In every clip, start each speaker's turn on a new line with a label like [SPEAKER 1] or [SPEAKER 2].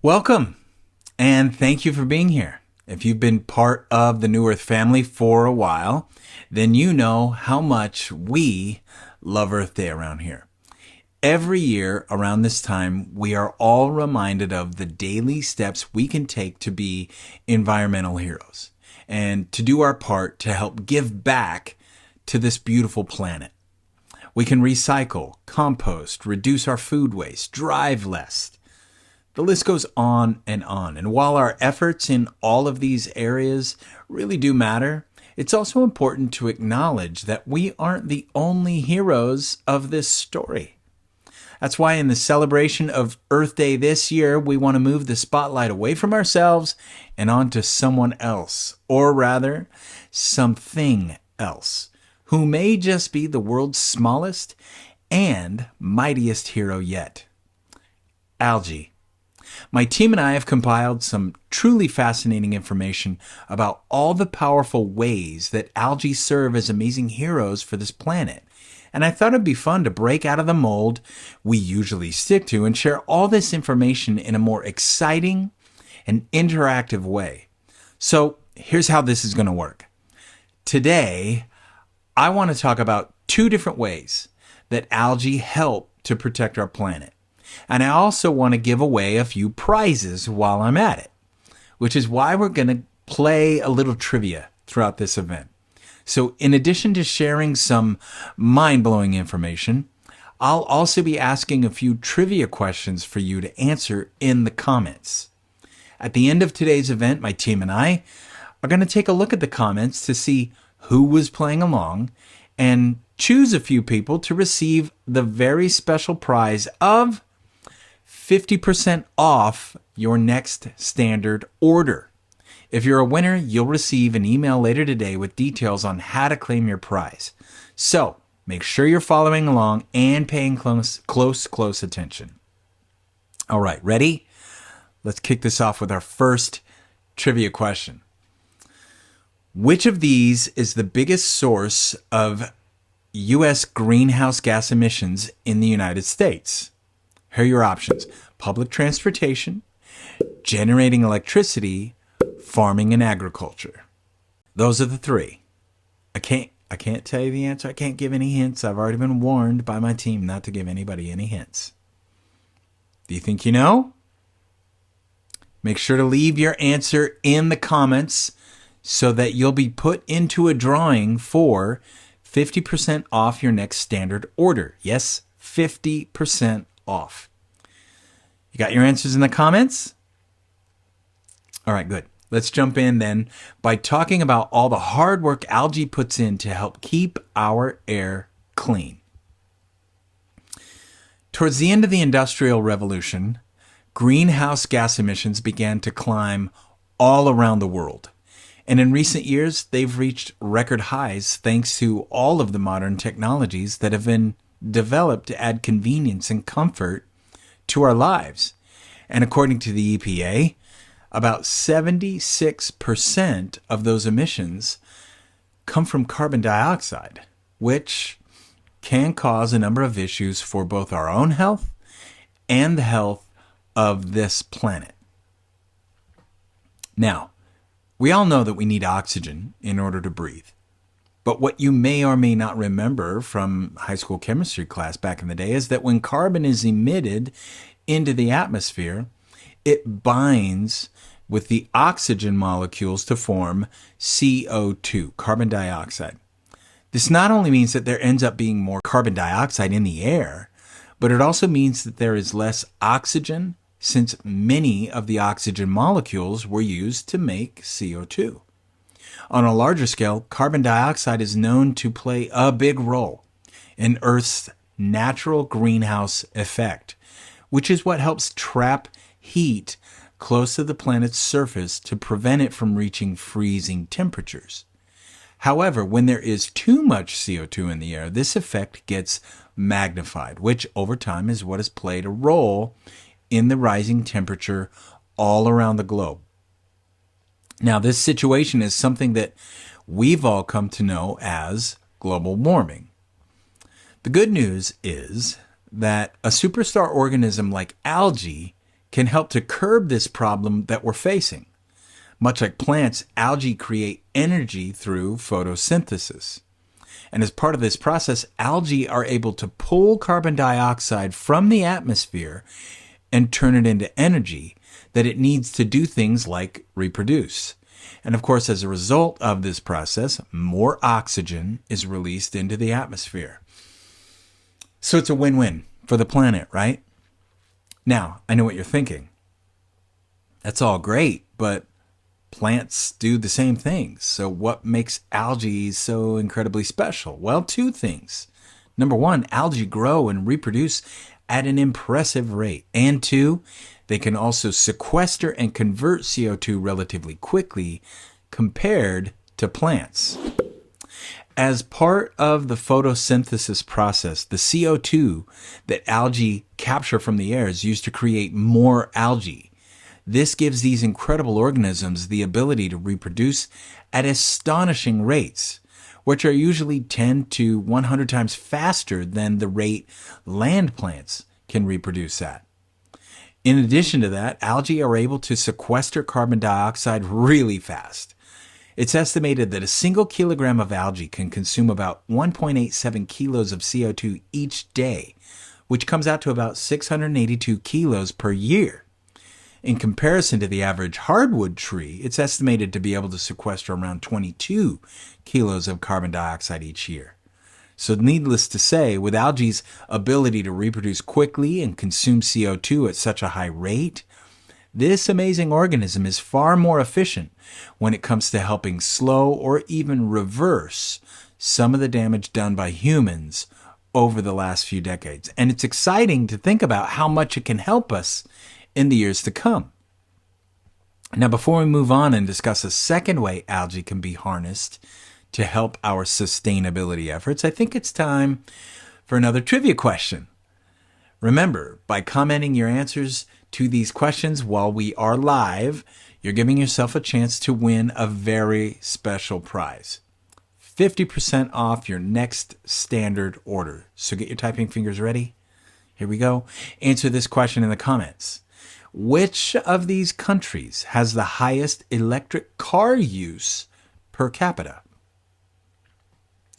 [SPEAKER 1] Welcome, and thank you for being here. If you've been part of the New Earth family for a while, then you know how much we love Earth Day around here. Every year around this time, we are all reminded of the daily steps we can take to be environmental heroes and to do our part to help give back to this beautiful planet. We can recycle, compost, reduce our food waste, drive less. The list goes on. And while our efforts in all of these areas really do matter, it's also important to acknowledge that we aren't the only heroes of this story. That's why in the celebration of Earth Day this year, we want to move the spotlight away from ourselves and onto someone else, or rather, something else, who may just be the world's smallest and mightiest hero yet. Algae. My team and I have compiled some truly fascinating information about all the powerful ways that algae serve as amazing heroes for this planet. And I thought it'd be fun to break out of the mold we usually stick to and share all this information in a more exciting and interactive way. So here's how this is going to work. Today, I want to talk about two different ways that algae help to protect our planet. And I also want to give away a few prizes while I'm at it, which is why we're going to play a little trivia throughout this event. So in addition to sharing some mind-blowing information, I'll also be asking a few trivia questions for you to answer in the comments. At the end of today's event, my team and I are going to take a look at the comments to see who was playing along and choose a few people to receive the very special prize of 50% off your next standard order. If you're a winner, you'll receive an email later today with details on how to claim your prize. So make sure you're following along and paying close attention. All right, ready? Let's kick this off with our first trivia question. Which of these is the biggest source of U.S. greenhouse gas emissions in the United States? Here are your options: public transportation, generating electricity, farming and agriculture. Those are the three. I can't tell you the answer. I can't give any hints. I've already been warned by my team not to give anybody any hints. Do you think you know? Make sure to leave your answer in the comments so that you'll be put into a drawing for 50% off your next standard order. Yes, 50% off. You got your answers in the comments? All right, good. Let's jump in then by talking about all the hard work algae puts in to help keep our air clean. Towards the end of the Industrial Revolution, greenhouse gas emissions began to climb all around the world. And in recent years, they've reached record highs thanks to all of the modern technologies that have been developed to add convenience and comfort to our lives. And according to the EPA, about 76% of those emissions come from carbon dioxide, which can cause a number of issues for both our own health and the health of this planet. Now, we all know that we need oxygen in order to breathe. But what you may or may not remember from high school chemistry class back in the day is that when carbon is emitted into the atmosphere, it binds with the oxygen molecules to form CO2, carbon dioxide. This not only means that there ends up being more carbon dioxide in the air, but it also means that there is less oxygen since many of the oxygen molecules were used to make CO2. On a larger scale, carbon dioxide is known to play a big role in Earth's natural greenhouse effect, which is what helps trap heat close to the planet's surface to prevent it from reaching freezing temperatures. However, when there is too much CO2 in the air, this effect gets magnified, which over time is what has played a role in the rising temperature all around the globe. Now, this situation is something that we've all come to know as global warming. The good news is that a superstar organism like algae can help to curb this problem that we're facing. Much like plants, algae create energy through photosynthesis. And as part of this process, algae are able to pull carbon dioxide from the atmosphere and turn it into energy that it needs to do things like reproduce. And of course, as a result of this process, more oxygen is released into the atmosphere. So it's a win-win for the planet, right? Now, I know what you're thinking. That's all great, but plants do the same things. So what makes algae so incredibly special? Well, two things. Number one, algae grow and reproduce at an impressive rate. And two, they can also sequester and convert CO2 relatively quickly compared to plants. As part of the photosynthesis process, the CO2 that algae capture from the air is used to create more algae. This gives these incredible organisms the ability to reproduce at astonishing rates, which are usually 10 to 100 times faster than the rate land plants can reproduce at. In addition to that, algae are able to sequester carbon dioxide really fast. It's estimated that a single kilogram of algae can consume about 1.87 kilos of CO2 each day, which comes out to about 682 kilos per year. In comparison to the average hardwood tree, it's estimated to be able to sequester around 22 kilos of carbon dioxide each year. So needless to say, with algae's ability to reproduce quickly and consume CO2 at such a high rate, this amazing organism is far more efficient when it comes to helping slow or even reverse some of the damage done by humans over the last few decades. And it's exciting to think about how much it can help us in the years to come. Now, before we move on and discuss a second way algae can be harnessed to help our sustainability efforts, I think it's time for another trivia question. Remember, by commenting your answers to these questions while we are live, you're giving yourself a chance to win a very special prize. 50% off your next standard order. So get your typing fingers ready. Here we go. Answer this question in the comments. Which of these countries has the highest electric car use per capita?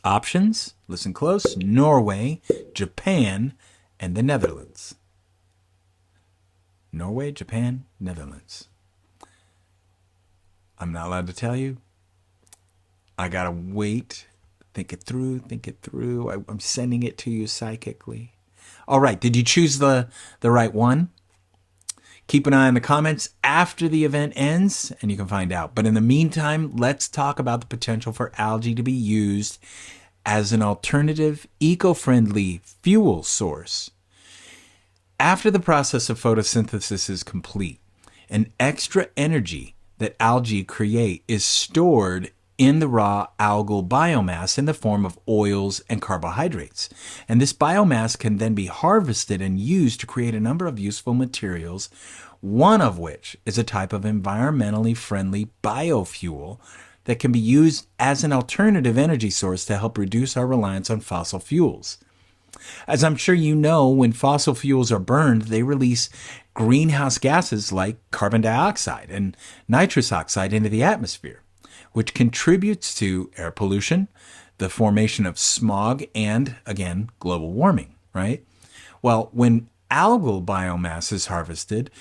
[SPEAKER 1] Options, listen close: Norway, Japan, and the Netherlands. Norway, Japan, Netherlands. I'm not allowed to tell you. I gotta wait. Think it through. I'm sending it to you psychically. All right, did you choose the right one? Keep an eye on the comments after the event ends, and you can find out. But in the meantime, let's talk about the potential for algae to be used as an alternative, eco-friendly fuel source. After the process of photosynthesis is complete, an extra energy that algae create is stored in the raw algal biomass in the form of oils and carbohydrates. And this biomass can then be harvested and used to create a number of useful materials, one of which is a type of environmentally friendly biofuel that can be used as an alternative energy source to help reduce our reliance on fossil fuels. As I'm sure you know, when fossil fuels are burned, they release greenhouse gases like carbon dioxide and nitrous oxide into the atmosphere, which contributes to air pollution, the formation of smog, and, again, global warming, right? Well, when algal biomass is harvested,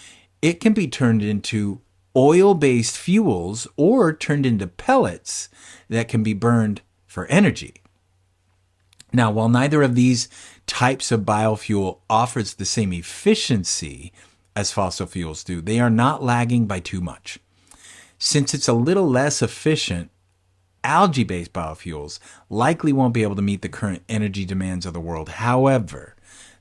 [SPEAKER 1] it can be turned into oil-based fuels or turned into pellets that can be burned for energy. Now, while neither of these types of biofuel offers the same efficiency as fossil fuels do, they are not lagging by too much. Since it's a little less efficient, algae-based biofuels likely won't be able to meet the current energy demands of the world. However,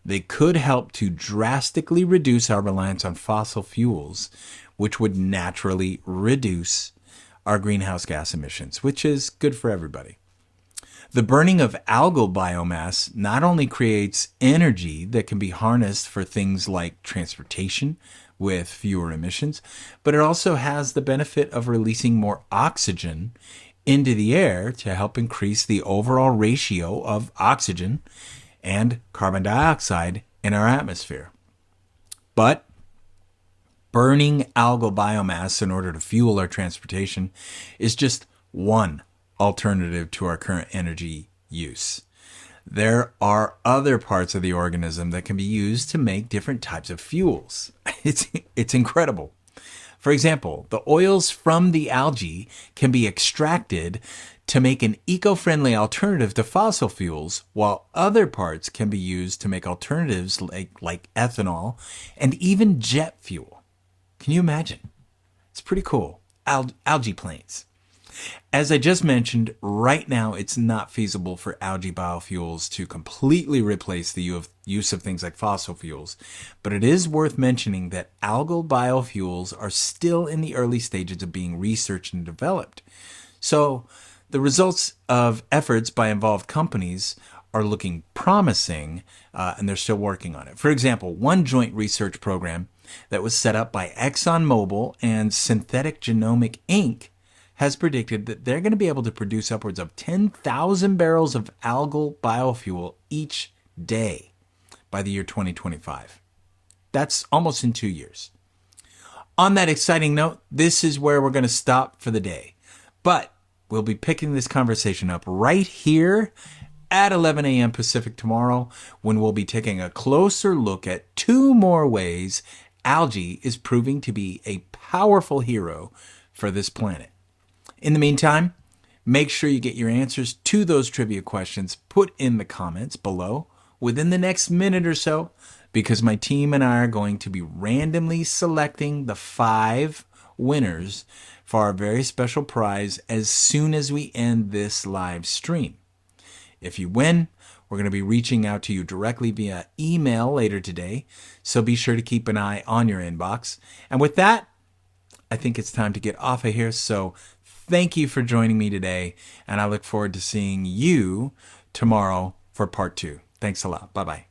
[SPEAKER 1] they could help to drastically reduce our reliance on fossil fuels, which would naturally reduce our greenhouse gas emissions, which is good for everybody. The burning of algal biomass not only creates energy that can be harnessed for things like transportation with fewer emissions, but it also has the benefit of releasing more oxygen into the air to help increase the overall ratio of oxygen and carbon dioxide in our atmosphere. But Burning algal biomass in order to fuel our transportation is just one alternative to our current energy use. There are other parts of the organism that can be used to make different types of fuels. It's incredible. For example, the oils from the algae can be extracted to make an eco-friendly alternative to fossil fuels, while other parts can be used to make alternatives like ethanol and even jet fuel. Can you imagine? It's pretty cool. Algae planes. As I just mentioned, right now it's not feasible for algae biofuels to completely replace the use of things like fossil fuels, but it is worth mentioning that algal biofuels are still in the early stages of being researched and developed. So the results of efforts by involved companies are looking promising, and they're still working on it. For example, one joint research program that was set up by ExxonMobil and Synthetic Genomic Inc. has predicted that they're going to be able to produce upwards of 10,000 barrels of algal biofuel each day by the year 2025. That's almost in 2 years. On that exciting note, this is where we're going to stop for the day. But we'll be picking this conversation up right here at 11 a.m. Pacific tomorrow, when we'll be taking a closer look at 2 more ways algae is proving to be a powerful hero for this planet. In the meantime, make sure you get your answers to those trivia questions put in the comments below within the next minute or so, because my team and I are going to be randomly selecting the 5 winners for our very special prize as soon as we end this live stream. If you win, we're going to be reaching out to you directly via email later today, so be sure to keep an eye on your inbox. And with that, I think it's time to get off of here, so thank you for joining me today, and I look forward to seeing you tomorrow for part 2. Thanks a lot. Bye-bye.